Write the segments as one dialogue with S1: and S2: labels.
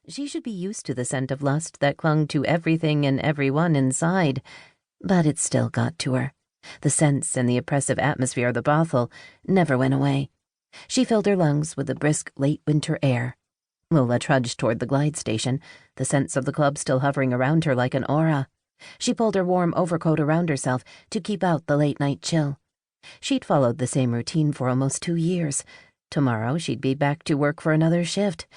S1: She should be used to the scent of lust that clung to everything and everyone inside, but it still got to her. The scents and the oppressive atmosphere of the brothel never went away. She filled her lungs with the brisk late winter air. Lola trudged toward the glide station, the scents of the club still hovering around her like an aura. She pulled her warm overcoat around herself to keep out the late-night chill. She'd followed the same routine for almost 2 years. Tomorrow she'd be back to work for another shift.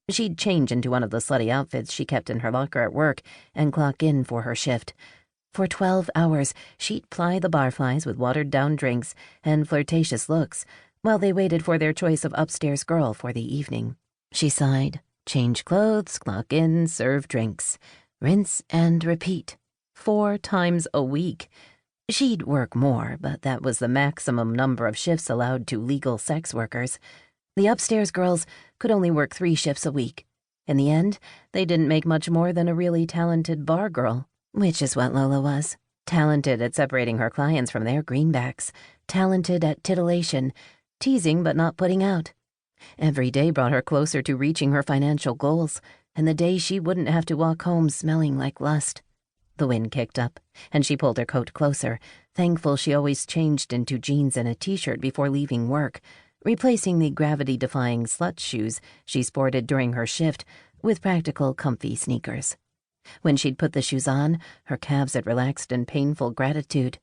S1: She'd change into one of the slutty outfits she kept in her locker at work and clock in for her shift. For 12 hours, she'd ply the barflies with watered-down drinks and flirtatious looks while they waited for their choice of upstairs girl for the evening. She sighed, change clothes, clock in, serve drinks, rinse and repeat, 4 times a week. She'd work more, but that was the maximum number of shifts allowed to legal sex workers. The upstairs girls could only work 3 shifts a week. In the end, they didn't make much more than a really talented bar girl, which is what Lola was. Talented at separating her clients from their greenbacks, talented at titillation, teasing but not putting out. Every day brought her closer to reaching her financial goals, and the day she wouldn't have to walk home smelling like lust. The wind kicked up, and she pulled her coat closer, thankful she always changed into jeans and a t-shirt before leaving work, replacing the gravity-defying slut shoes she sported during her shift with practical, comfy sneakers. When she'd put the shoes on, her calves had relaxed in painful gratitude.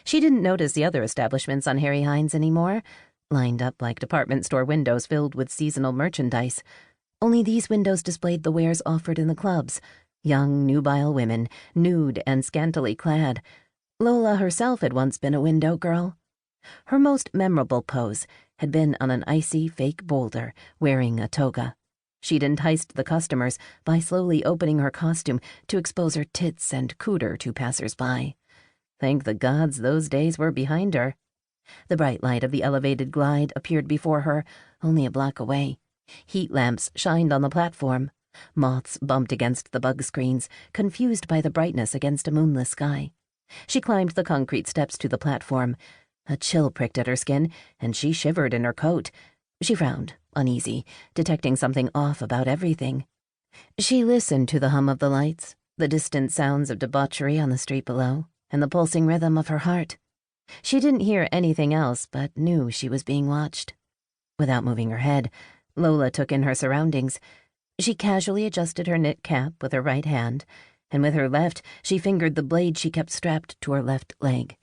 S1: She didn't notice the other establishments on Harry Hines anymore, lined up like department store windows filled with seasonal merchandise. Only these windows displayed the wares offered in the clubs. Young, nubile women, nude and scantily clad. Lola herself had once been a window girl. Her most memorable pose had been on an icy fake boulder, wearing a toga. She'd enticed the customers by slowly opening her costume to expose her tits and cooter to passers-by. Thank the gods those days were behind her. The bright light of the elevated glide appeared before her, only a block away. Heat lamps shined on the platform. Moths bumped against the bug screens, confused by the brightness against a moonless sky. She climbed the concrete steps to the platform. A chill pricked at her skin, and she shivered in her coat. She frowned, uneasy, detecting something off about everything. She listened to the hum of the lights, the distant sounds of debauchery on the street below, and the pulsing rhythm of her heart. She didn't hear anything else, but knew she was being watched. Without moving her head, Lola took in her surroundings. She casually adjusted her knit cap with her right hand, and with her left she fingered the blade she kept strapped to her left leg.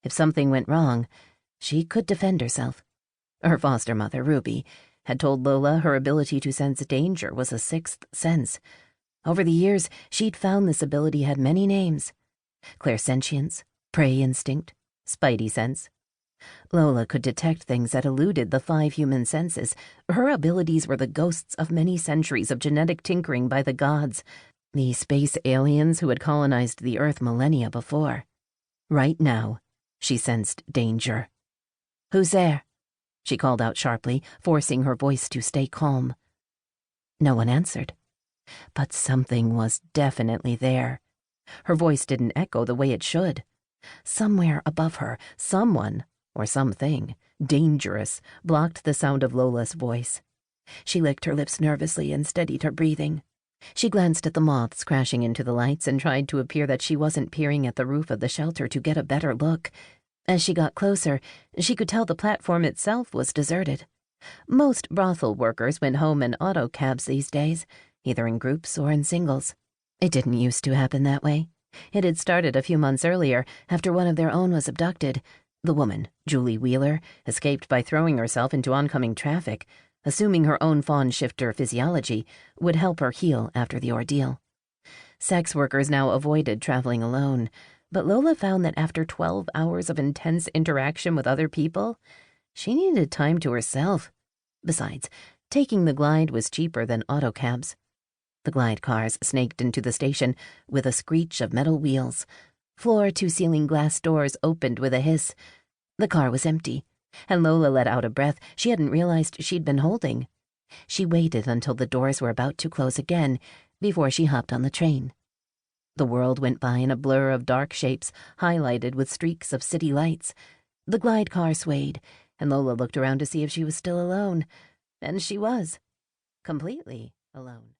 S1: If something went wrong, she could defend herself. Her foster mother, Ruby, had told Lola her ability to sense danger was a 6th sense. Over the years, she'd found this ability had many names: clairsentience, prey instinct, spidey sense. Lola could detect things that eluded the 5 human senses. Her abilities were the ghosts of many centuries of genetic tinkering by the gods, the space aliens who had colonized the Earth millennia before. Right now, she sensed danger. "Who's there?" she called out sharply, forcing her voice to stay calm. No one answered. But something was definitely there. Her voice didn't echo the way it should. Somewhere above her, someone, or something, dangerous, blocked the sound of Lola's voice. She licked her lips nervously and steadied her breathing. She glanced at the moths crashing into the lights and tried to appear that she wasn't peering at the roof of the shelter to get a better look. As she got closer, she could tell the platform itself was deserted. Most brothel workers went home in auto cabs these days, either in groups or in singles. It didn't used to happen that way. It had started a few months earlier, after one of their own was abducted. The woman, Julie Wheeler, escaped by throwing herself into oncoming traffic, assuming her own fawn-shifter physiology would help her heal after the ordeal. Sex workers now avoided traveling alone, but Lola found that after 12 hours of intense interaction with other people, she needed time to herself. Besides, taking the glide was cheaper than autocabs. The glide cars snaked into the station with a screech of metal wheels. Floor-to-ceiling glass doors opened with a hiss. The car was empty, and Lola let out a breath she hadn't realized she'd been holding. She waited until the doors were about to close again before she hopped on the train. The world went by in a blur of dark shapes, highlighted with streaks of city lights. The glide car swayed, and Lola looked around to see if she was still alone. And she was. Completely alone.